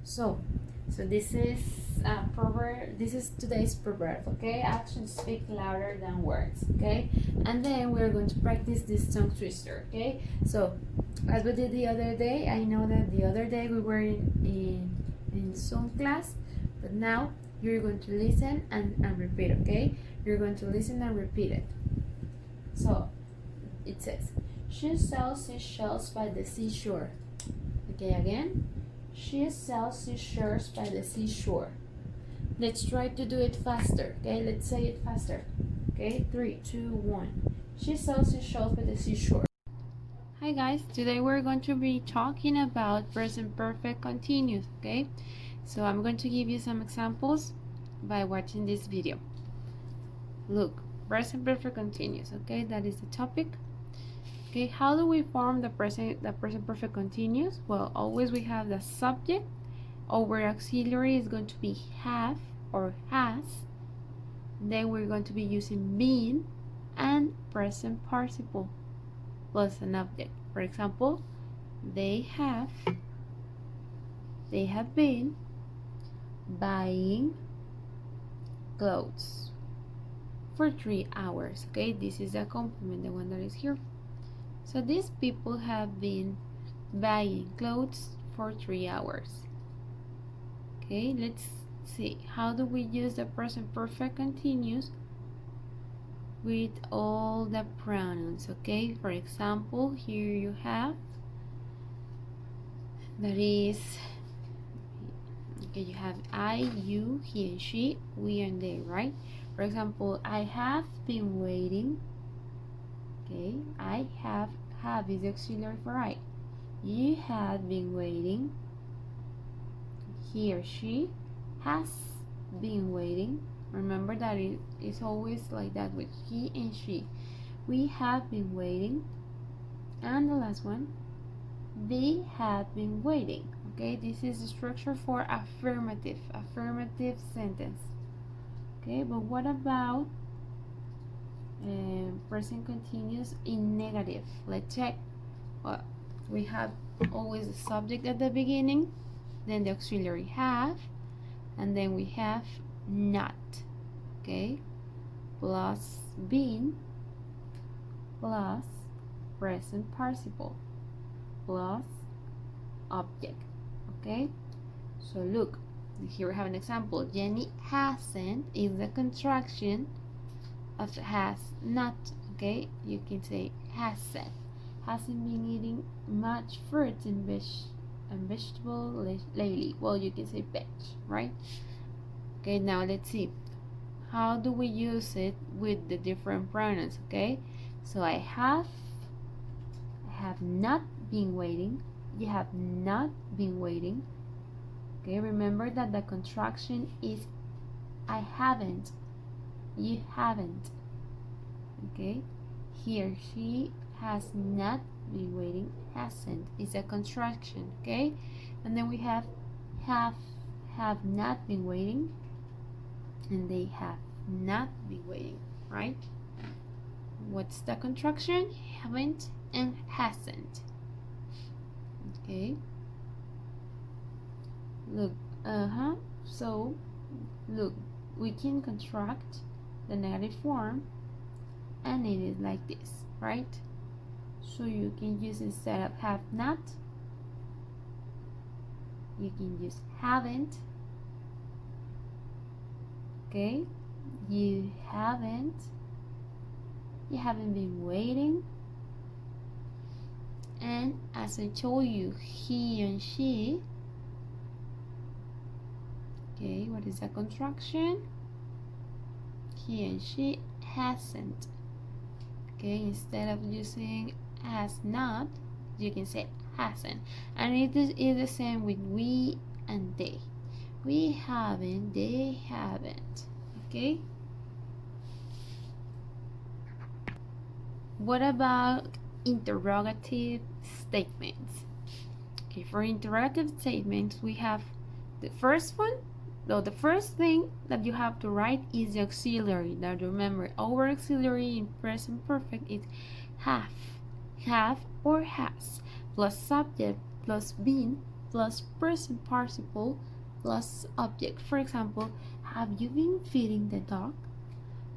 So this is proverb. This is today's proverb. Okay, actions speak louder than words. Okay, and then we're going to practice this tongue twister. Okay, so as we did the other day, I know that the other day we were in Zoom class, but now you're going to listen and repeat. Okay, you're going to listen and repeat it. So it says, she sells seashells by the seashore. Okay, again. She sells seashells by the seashore. Let's try to do it faster. Okay, let's say it faster. Okay, 3, 2, 1. She sells seashells by the seashore. Hi guys, today we're going to be talking about present perfect continuous. Okay, so I'm going to give you some examples by watching this video. Look, present perfect continuous. Okay, that is the topic. Okay, how do we form the present perfect continuous? Well, always we have the subject. Our auxiliary is going to be have or has. Then we're going to be using been and present participle plus an object. For example, they have been buying clothes for 3 hours. Okay, this is a complement, the one that is here. So these people have been buying clothes for 3 hours. Okay, let's see. How do we use the present perfect continuous with all the pronouns? Okay, for example, here you have, that is, okay, you have I, you, he and she, we and they, right? For example, I have been waiting. Okay, I have is the auxiliary for I. You have been waiting. He or she has been waiting. Remember that it is always like that with he and she. We have been waiting. And the last one, they have been waiting. Okay, this is the structure for affirmative sentence. Okay, but what about present continuous in negative? Let's check. Well, we have always the subject at the beginning, then the auxiliary have, and then we have not. Okay, plus been plus present participle plus object. Okay, so look, here we have an example. Jenny hasn't is the contraction of has not. Okay, you can say hasn't been eating much fruit and vegetable lately. Well, you can say veg, right? Okay, now let's see, how do we use it with the different pronouns? Okay, so I have not been waiting. You have not been waiting. Okay, remember that the contraction is I haven't. You haven't. Okay, he or she has not been waiting. Hasn't is a contraction. Okay, and then we have not been waiting, and they have not been waiting, right? What's the contraction? Haven't and hasn't. Okay, look, so look, we can contract the negative form, and it is like this, right? So you can use, instead of have not, you can use haven't. Okay, you haven't been waiting. And as I told you, he and she. Okay, what is the contraction? He and she hasn't. Okay, instead of using has not, you can say hasn't. And it is the same with we and they. We haven't, they haven't. Okay, what about interrogative statements? Okay, for interrogative statements, we have the first one. So the first thing that you have to write is the auxiliary. Now remember, our auxiliary in present perfect is have or has, plus subject, plus been, plus present participle plus object. For example, have you been feeding the dog?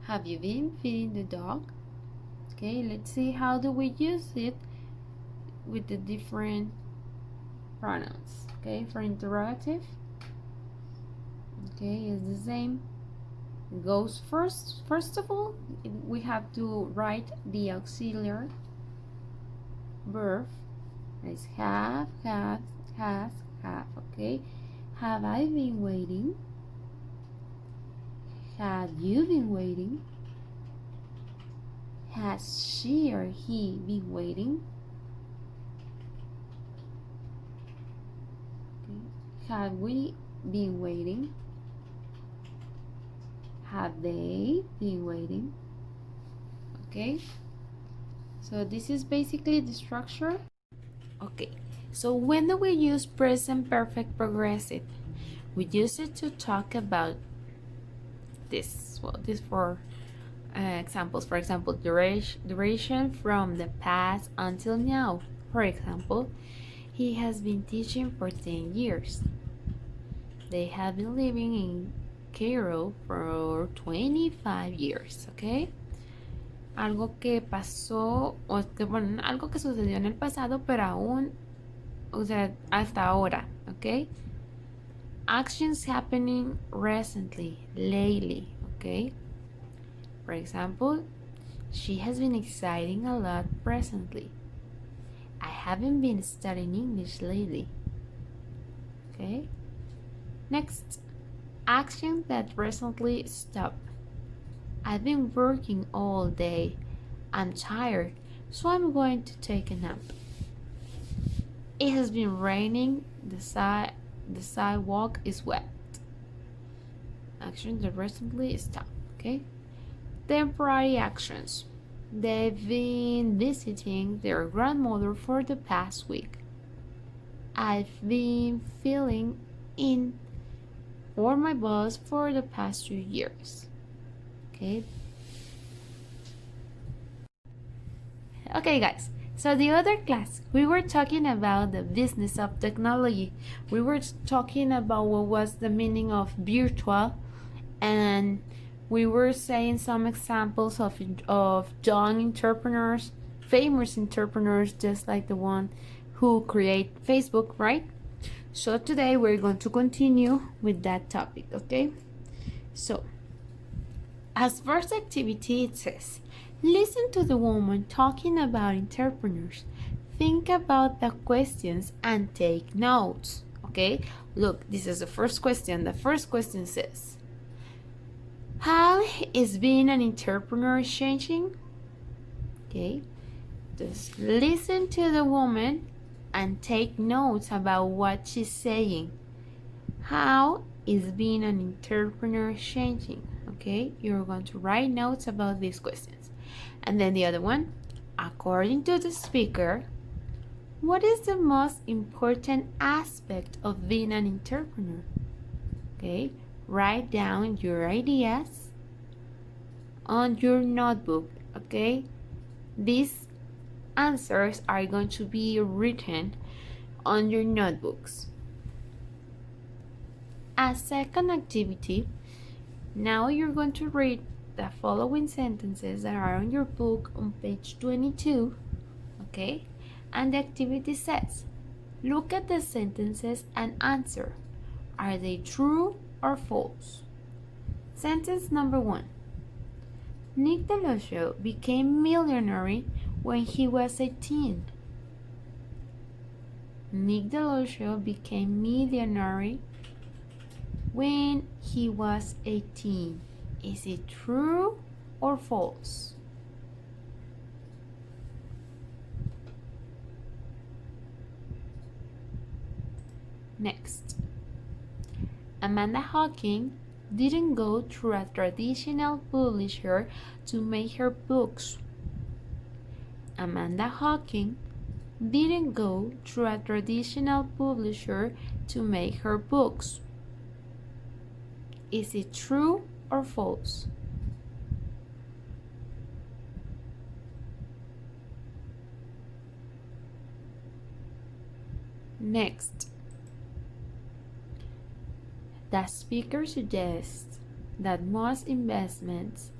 Have you been feeding the dog? Okay, let's see how do we use it with the different pronouns. Okay, for interrogative, okay, it's the same. It goes first of all, we have to write the auxiliary verb. It's have, has, have. Okay, have I been waiting? Have you been waiting? Has she or he been waiting? Okay. Have we been waiting? Have they been waiting? Okay, so this is basically the structure. Okay, so when do we use present perfect progressive? We use it to talk about this. Well, this for examples. For example, duration from the past until now. For example, he has been teaching for 10 years. They have been living in Cairo for 25 years, okay? Algo que pasó, o que, bueno, algo que sucedió en el pasado, pero aún, o sea, hasta ahora, okay? Actions happening recently, lately, okay? For example, she has been exciting a lot recently. I haven't been studying English lately, okay? Next, action that recently stopped. I've been working all day. I'm tired, so I'm going to take a nap. It has been raining. The sidewalk is wet. Action that recently stopped. Okay. Temporary actions. They've been visiting their grandmother for the past week. I've been filling in for my boss for the past 2 years. Okay. Okay, guys. So the other class, we were talking about the business of technology. We were talking about what was the meaning of virtual, and we were saying some examples of young entrepreneurs, famous entrepreneurs, just like the one who create Facebook, right? So today we're going to continue with that topic, okay? So, as first activity, it says, listen to the woman talking about entrepreneurs. Think about the questions and take notes. Okay, look, this is the first question. The first question says, how is being an entrepreneur changing? Okay, just listen to the woman and take notes about what she's saying. How is being an entrepreneur changing? Okay, you're going to write notes about these questions. And then the other one, according to the speaker, what is the most important aspect of being an entrepreneur? Okay, write down your ideas on your notebook. Okay, these answers are going to be written on your notebooks. As second activity, now you're going to read the following sentences that are on your book on page 22, okay? And the activity says, look at the sentences and answer. Are they true or false? Sentence number 1. Nick Delosio became millionaire when he was 18. Nick Delosio became millionaire when he was 18. Is it true or false? Next, Amanda Hawking didn't go through a traditional publisher to make her books. Amanda Hawking didn't go through a traditional publisher to make her books. Is it true or false? Next, The speaker suggests that most investments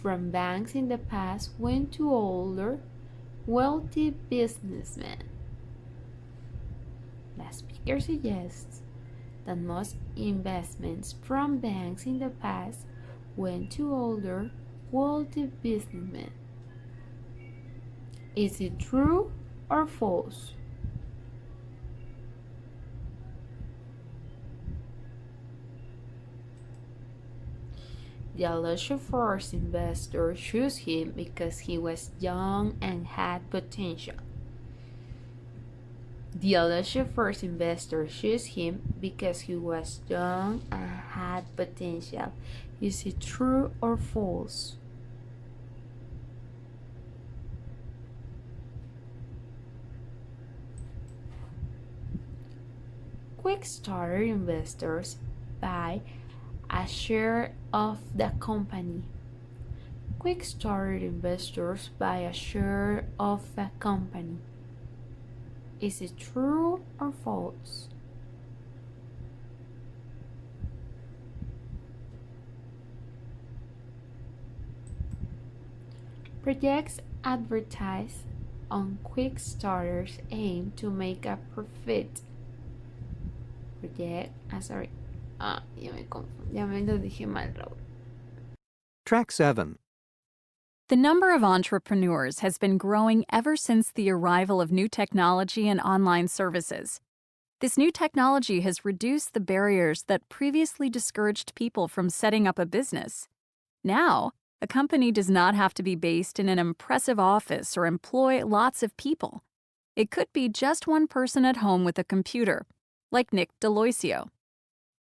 from banks in the past went to older, wealthy businessmen. The speaker suggests that most investments from banks in the past went to older, wealthy businessmen. Is it true or false? The leisure-first investor chose him because he was young and had potential. The leisure-first investor chose him because he was young and had potential. Is it true or false? Quick starter investors buy a share of the company. Quick starter investors buy a share of a company. Is it true or false? Projects advertised on quick starters aim to make a profit. Ya me lo dije mal, Raúl. Track 7. The number of entrepreneurs has been growing ever since the arrival of new technology and online services. This new technology has reduced the barriers that previously discouraged people from setting up a business. Now, a company does not have to be based in an impressive office or employ lots of people. It could be just one person at home with a computer, like Nick Deloisio.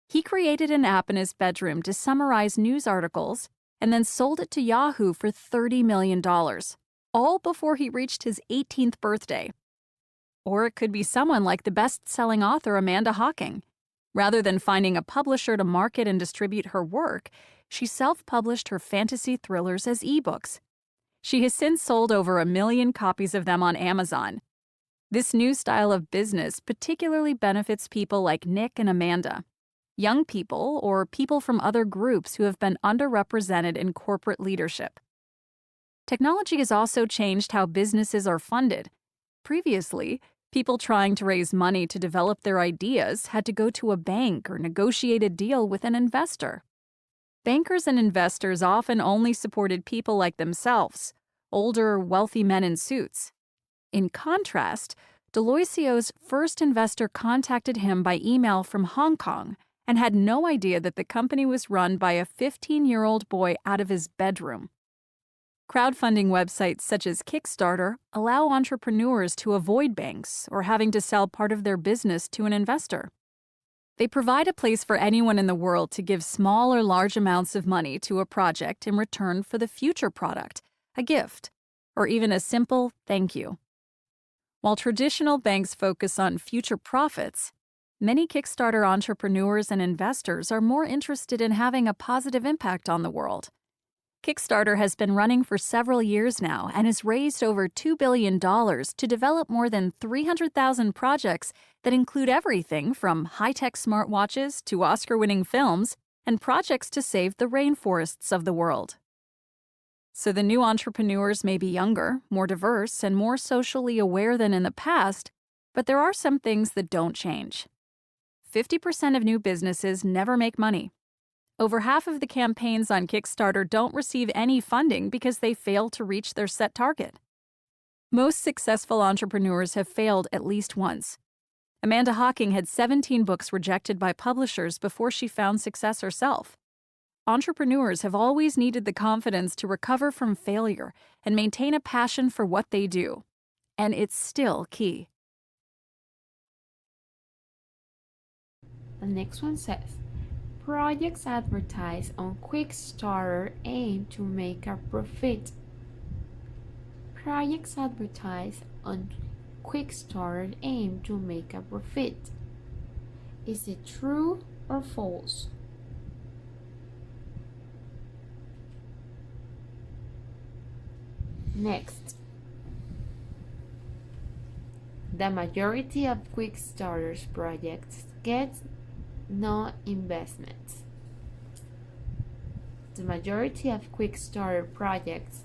He created an app in his bedroom to summarize news articles and then sold it to Yahoo for $30 million, all before he reached his 18th birthday. Or it could be someone like the best-selling author Amanda Hocking. Rather than finding a publisher to market and distribute her work, she self-published her fantasy thrillers as ebooks. She has since sold over 1 million copies of them on Amazon. This new style of business particularly benefits people like Nick and Amanda, young people or people from other groups who have been underrepresented in corporate leadership. Technology has also changed how businesses are funded. Previously, people trying to raise money to develop their ideas had to go to a bank or negotiate a deal with an investor. Bankers and investors often only supported people like themselves, older, wealthy men in suits. In contrast, Deloisio's first investor contacted him by email from Hong Kong and had no idea that the company was run by a 15-year-old boy out of his bedroom. Crowdfunding websites such as Kickstarter allow entrepreneurs to avoid banks or having to sell part of their business to an investor. They provide a place for anyone in the world to give small or large amounts of money to a project in return for the future product, a gift, or even a simple thank you. While traditional banks focus on future profits, many Kickstarter entrepreneurs and investors are more interested in having a positive impact on the world. Kickstarter has been running for several years now and has raised over $2 billion to develop more than 300,000 projects that include everything from high-tech smartwatches to Oscar-winning films and projects to save the rainforests of the world. So the new entrepreneurs may be younger, more diverse, and more socially aware than in the past, but there are some things that don't change. 50% of new businesses never make money. Over half of the campaigns on Kickstarter don't receive any funding because they fail to reach their set target. Most successful entrepreneurs have failed at least once. Amanda Hocking had 17 books rejected by publishers before she found success herself. Entrepreneurs have always needed the confidence to recover from failure and maintain a passion for what they do. And it's still key. The next one says, projects advertised on Quickstarter aim to make a profit. Projects advertised on Quickstarter aim to make a profit. Is it true or false? Next, the majority of Quickstarter's projects get no investments. The majority of quick starter projects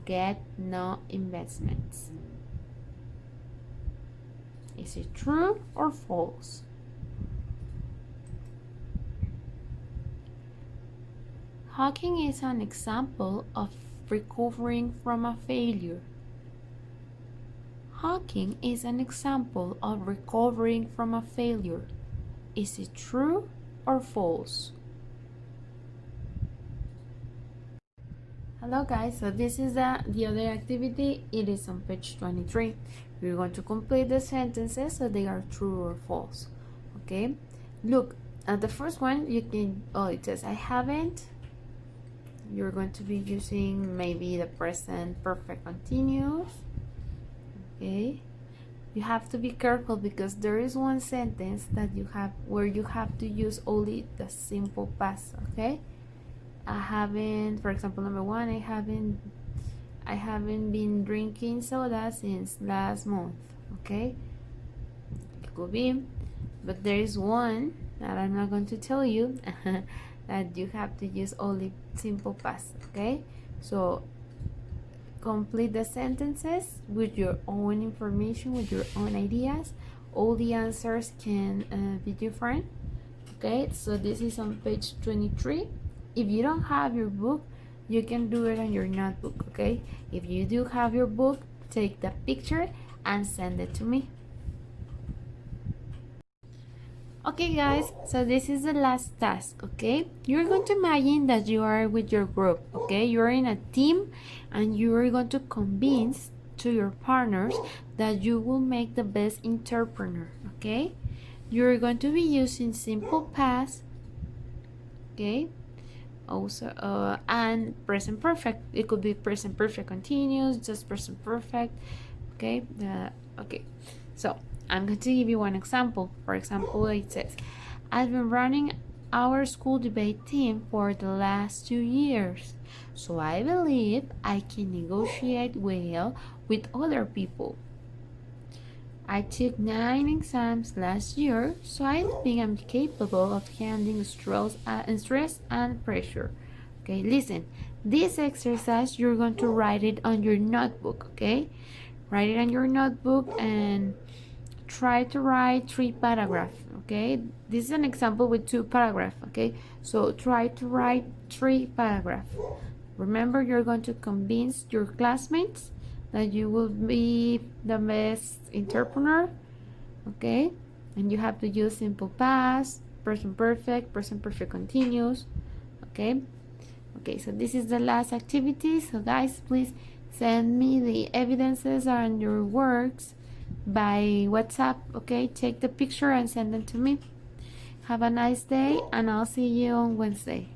get no investments. Is it true or false? Hacking is an example of recovering from a failure. Hacking is an example of recovering from a failure. Is it true or false? Hello guys, so this is the other activity. It is on page 23. We're going to complete the sentences so they are true or false. Okay, look at the first one. You can, it says I haven't. You're going to be using maybe the present perfect continuous. Okay, you have to be careful because there is one sentence that you have where you have to use only the simple past. Okay, I haven't, for example, number one, I haven't been drinking soda since last month. Okay, it could be, but there is one that I'm not going to tell you that you have to use only simple past. Okay, so complete the sentences with your own information, with your own ideas. All the answers can be different. Okay, so this is on page 23. If you don't have your book, you can do it on your notebook. Okay, if you do have your book, take the picture and send it to me. Okay guys, so this is the last task. Okay, you're going to imagine that you are with your group. Okay, you're in a team and you are going to convince to your partners that you will make the best entrepreneur. Okay, you're going to be using simple past, okay, also and present perfect. It could be present perfect continuous, just present perfect. Okay, okay, so I'm going to give you one example. For example, it says, I've been running our school debate team for the last 2 years, so I believe I can negotiate well with other people. I took 9 exams last year, so I think I'm capable of handling stress and pressure. Okay, listen, this exercise, you're going to write it on your notebook, okay? Write it on your notebook and try to write 3 paragraphs. Okay, this is an example with 2 paragraphs. Okay, so try to write 3 paragraphs. Remember, you're going to convince your classmates that you will be the best entrepreneur. Okay, and you have to use simple past, present perfect continuous. Okay, so this is the last activity. So guys, please send me the evidences on your works by WhatsApp. Okay, take the picture and send them to me. Have a nice day, and I'll see you on Wednesday.